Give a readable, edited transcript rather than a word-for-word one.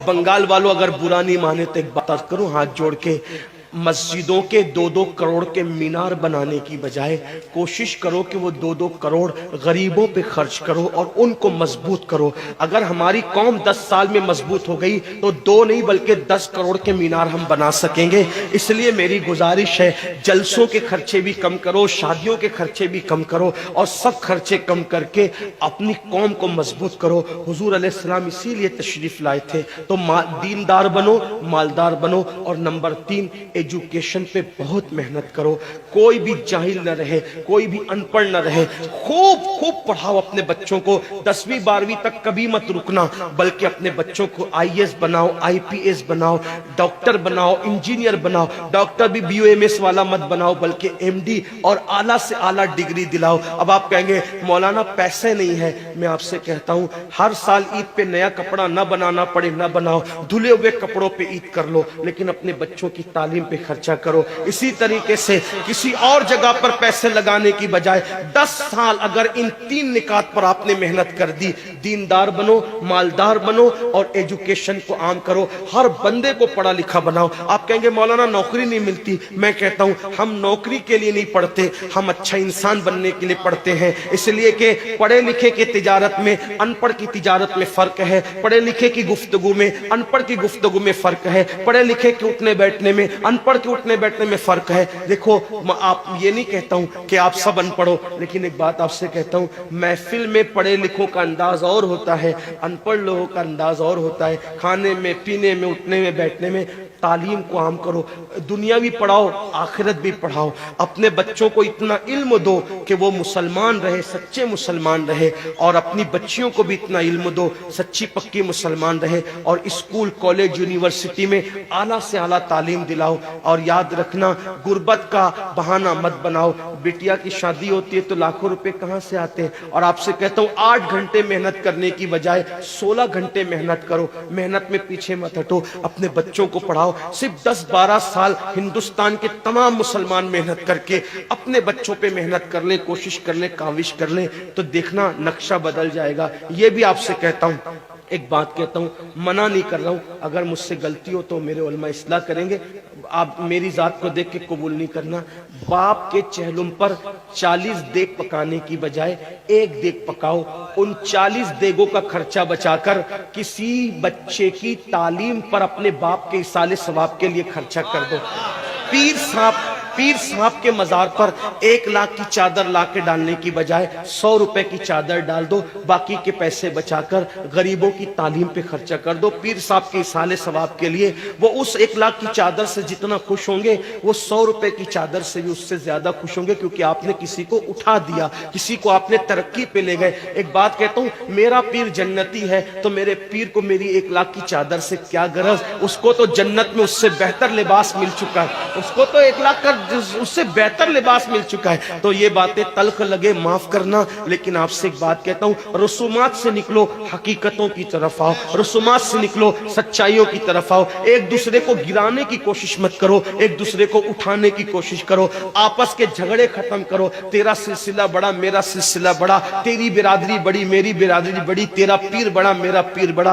बंगाल वालों अगर बुरा नहीं माने तो एक बात करूं हाथ जोड़ के, मस्जिदों के 2-2 करोड़ के मीनार बनाने की बजाय कोशिश करो कि वो 2-2 करोड़ गरीबों पे खर्च करो और उनको मजबूत करो। अगर हमारी कौम 10 साल में मजबूत हो गई तो 2 नहीं बल्कि 10 करोड़ के मीनार हम बना सकेंगे। इसलिए मेरी गुजारिश है, जलसों के खर्चे भी कम करो, शादियों के खर्चे भी कम करो और सब खर्चे कम करके अपनी कौम को मजबूत करो। हुजूर अलैहिस्सलाम इसीलिए तशरीफ लाए थे। तो दीनदार बनो, मालदार बनो, और नंबर 3 एजुकेशन पे बहुत मेहनत करो। कोई भी जाहिल न रहे, कोई भी अनपढ़ न रहे, खूब खूब पढ़ाओ अपने बच्चों को। 10वीं 12वीं तक कभी मत रुकना, बल्कि अपने बच्चों को IAS बनाओ, IPS बनाओ, डॉक्टर बनाओ, इंजीनियर बनाओ। डॉक्टर भी BOMS वाला मत बनाओ, बल्कि MD और आला से आला डिग्री दिलाओ। अब आप कहेंगे मौलाना पैसे नहीं है, मैं आपसे कहता हूं हर साल ईद पे नया कपड़ा न बनाना पड़े न बनाओ, धुले हुए कपड़ों पे ईद कर लो, लेकिन अपने बच्चों की तालीम पे खर्चा करो। इसी तरीके से किसी और जगह पर पैसे लगाने की बजाय 10 साल अगर इन 3 निकात पर आपने मेहनत कर दी, दीनदार बनो, मालदार बनो और एजुकेशन को आम करो, हर बंदे को पढ़ा लिखा बनाओ। आप कहेंगे मौलाना नौकरी नहीं मिलती, मैं कहता हूं हम नौकरी के लिए नहीं पढ़ते, हम अच्छा इंसान बनने के लिए पढ़ते हैं। इसलिए कि पढ़े लिखे की तिजारत में अनपढ़ की तिजारत में फर्क है, पढ़े लिखे की गुफ्तगू में अनपढ़ की गुफ्तगू में फर्क है, पढ़े लिखे के उठने बैठने में अनपढ़ के उठने बैठने में फर्क है। देखो आप, ये नहीं कहता हूं कि आप सब अनपढ़ हो, लेकिन एक बात आपसे कहता हूं, महफिल में पढ़े लिखों का अंदाज और होता है, अनपढ़ लोगों का अंदाज और होता है। खाने में, पीने में, उठने में, बैठने में तालीम को आम करो, दुनिया भी पढ़ाओ, आखिरत भी पढ़ाओ। अपने बच्चों को इतना इल्म दो कि वो मुसलमान रहे, सच्चे मुसलमान रहे, और अपनी बच्चियों को भी इतना इल्म दो, सच्ची पक्की मुसलमान रहे। और स्कूल, कॉलेज, यूनिवर्सिटी में आला से आला तालीम दिलाओ। और याद रखना, गुर्बत का बहाना मत बनाओ। बिटिया की शादी होती है तो लाखों रुपए कहां से आते हैं, और आपसे कहता हूं 8 घंटे मेहनत करने की बजाय 16 घंटे मेहनत करो। मेहनत में पीछे मत हटो, अपने बच्चों को पढ़ाओ। सिर्फ 10-12 साल हिंदुस्तान के तमाम मुसलमान मेहनत करके अपने बच्चों पे मेहनत कर लें, कोशिश कर लें, काविश कर लें, तो देखना नक्शा बदल जाएगा। ये भी आपसे कहता हूं, एक बात कहता हूं, मना नहीं कर रहा हूं, अगर मुझसे गलती हो तो मेरे उलमा इस्लाह करेंगे, आप मेरी जात को देख के कबूल नहीं करना। बाप के चेहलुम पर 40 देग पकाने की बजाय 1 देग पकाओ। उन 40 देगों का खर्चा बचाकर किसी बच्चे की तालीम पर अपने बाप के इसाले सवाब के लिए खर्चा कर दो। पीर साहब के मजार पर 1 लाख की चादर ला के डालने की बजाय 100 रुपए की चादर डाल दो, बाकी के पैसे बचाकर गरीबों की तालीम पे खर्चा कर दो। पीर साहब के इसाले सवाब के लिए वो उस 1 लाख की चादर से जितना खुश होंगे, वो 100 रुपए की चादर से भी उससे ज्यादा खुश होंगे, क्योंकि आपने किसी को उठा दिया, किसी को आपने तरक्की पे ले गए। एक बात कहता हूं, मेरा पीर जन्नती है तो मेरे पीर को मेरी 1 लाख की चादर से क्या गरज, उसको तो जन्नत में उससे बेहतर लिबास मिल चुका है, उसको तो 1 लाख का उससे बेहतर लिबास मिल चुका है। तो ये बातें तल्ख लगे माफ करना, लेकिन आपसे एक बात कहता हूं, रसूमात से निकलो, हकीकतों की तरफ आओ, रसूमात से निकलो, सच्चाइयों की तरफ आओ। एक दूसरे को गिराने की कोशिश मत करो, एक दूसरे को उठाने की कोशिश करो। आपस के झगड़े खत्म करो। तेरा सिलसिला बड़ा, मेरा सिलसिला बड़ा, तेरी बिरादरी बड़ी, मेरी बिरादरी बड़ी, तेरा पीर बड़ा, मेरा पीर बड़ा।